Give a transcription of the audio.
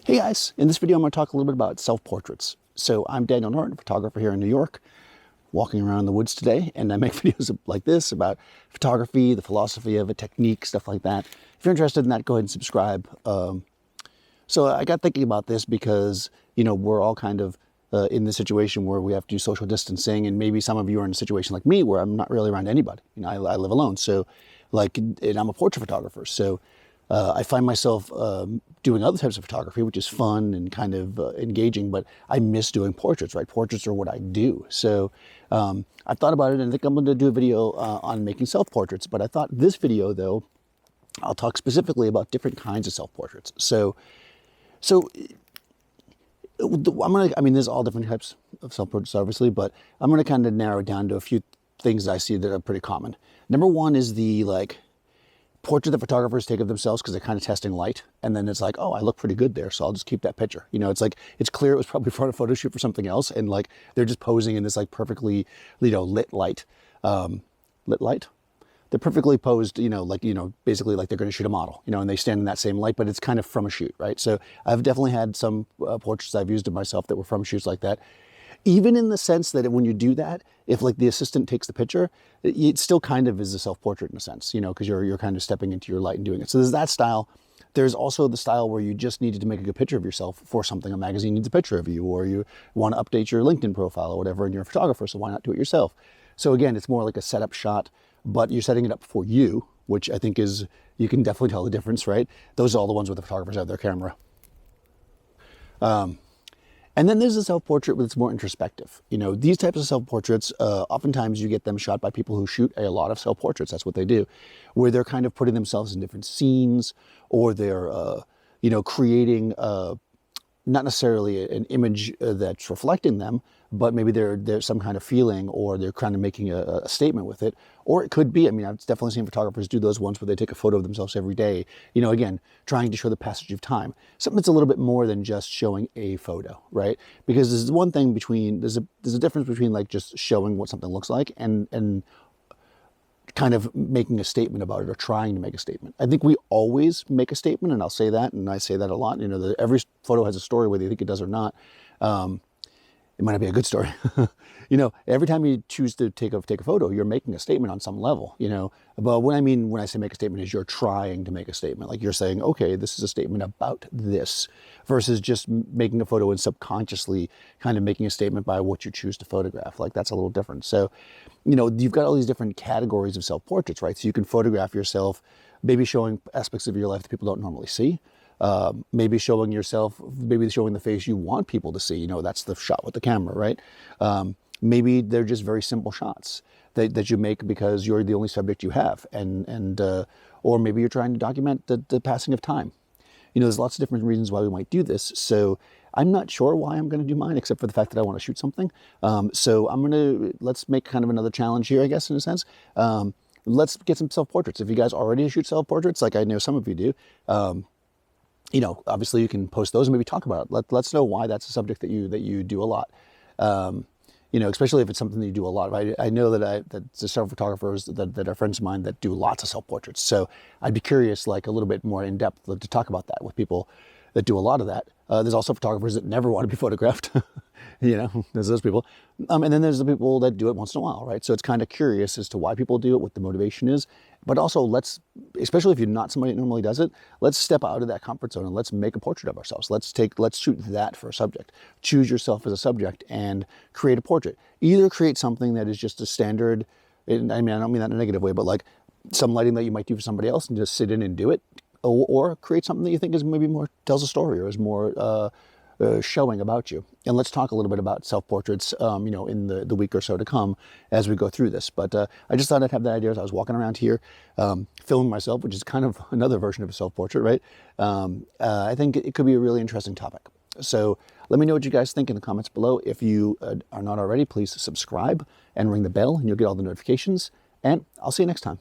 Hey guys, in this video I'm going to talk a little bit about self-portraits. So I'm Daniel Norton, photographer here in New York, walking around in the woods today, and I make videos like this about photography, the philosophy of it, technique, stuff like that. If you're interested in that, go ahead and subscribe. So I got thinking about this because, we're all kind of in this situation where we have to do social distancing, and maybe some of you are in a situation like me where I'm not really around anybody. I live alone, so and I'm a portrait photographer, so I find myself doing other types of photography, which is fun and kind of engaging, but I miss doing portraits, right? Portraits are what I do. So I've thought about it, and I think I'm going to do a video on making self-portraits. But I thought this video, though, I'll talk specifically about different kinds of self-portraits. So there's all different types of self-portraits, obviously, but I'm going to kind of narrow it down to a few things that I see that are pretty common. Number one is the portrait that photographers take of themselves because they're kind of testing light, and then it's like, oh, I look pretty good there, so I'll just keep that picture. It's clear it was probably for a photo shoot for something else, and they're just posing in this perfectly lit light. They're perfectly posed, basically like they're going to shoot a model, and they stand in that same light, but it's kind of from a shoot, right? So I've definitely had some portraits I've used of myself that were from shoots like that. Even in the sense that when you do that, if the assistant takes the picture, it still kind of is a self-portrait in a sense, because you're kind of stepping into your light and doing it. So there's that style. There's also the style where you just needed to make a good picture of yourself for something. A magazine needs a picture of you, or you want to update your LinkedIn profile or whatever, and you're a photographer, so why not do it yourself? So again, it's more like a setup shot, but you're setting it up for you, which I think you can definitely tell the difference, right? Those are all the ones where the photographers have their camera. And then there's a self-portrait that's more introspective. These types of self-portraits, oftentimes you get them shot by people who shoot a lot of self-portraits. That's what they do, where they're kind of putting themselves in different scenes, or they're, creating not necessarily an image that's reflecting them, but maybe there's some kind of feeling, or they're kind of making a statement with it. Or it could be, I've definitely seen photographers do those ones where they take a photo of themselves every day, again, trying to show the passage of time. Something that's a little bit more than just showing a photo, right? Because there's one thing there's a difference between just showing what something looks like and kind of making a statement about it, or trying to make a statement. I think we always make a statement, and I'll say that, and I say that a lot. Every photo has a story, whether you think it does or not. It might not be a good story. Every time you choose to take a photo, you're making a statement on some level, But what I mean when I say make a statement is you're trying to make a statement. You're saying, okay, this is a statement about this, versus just making a photo and subconsciously kind of making a statement by what you choose to photograph. That's a little different. So, you've got all these different categories of self-portraits, right? So you can photograph yourself, maybe showing aspects of your life that people don't normally see. Maybe showing the face you want people to see. That's the shot with the camera, right? Maybe they're just very simple shots that you make because you're the only subject you have, or maybe you're trying to document the passing of time. There's lots of different reasons why we might do this. So I'm not sure why I'm going to do mine, except for the fact that I want to shoot something. So let's make kind of another challenge here, I guess, in a sense. Let's get some self-portraits. If you guys already shoot self-portraits, like I know some of you do, obviously you can post those and maybe talk about it. Let's know why that's a subject that you do a lot. Especially if it's something that you do a lot. I know that there's several photographers that are friends of mine that do lots of self-portraits. So I'd be curious, a little bit more in depth to talk about that with people that do a lot of that. There's also photographers that never want to be photographed. There's those people. And then there's the people that do it once in a while, right? So it's kind of curious as to why people do it, what the motivation is. But also especially if you're not somebody that normally does it, let's step out of that comfort zone and let's make a portrait of ourselves. Let's shoot that for a subject. Choose yourself as a subject and create a portrait. Either create something that is just a standard, I don't mean that in a negative way, but some lighting that you might do for somebody else and just sit in and do it. Or create something that you think is maybe more, tells a story, or is more showing about you. And let's talk a little bit about self-portraits, in the week or so to come as we go through this. But I just thought I'd have that idea as I was walking around here, filming myself, which is kind of another version of a self-portrait, right? I think it could be a really interesting topic. So let me know what you guys think in the comments below. If you are not already, please subscribe and ring the bell, and you'll get all the notifications. And I'll see you next time.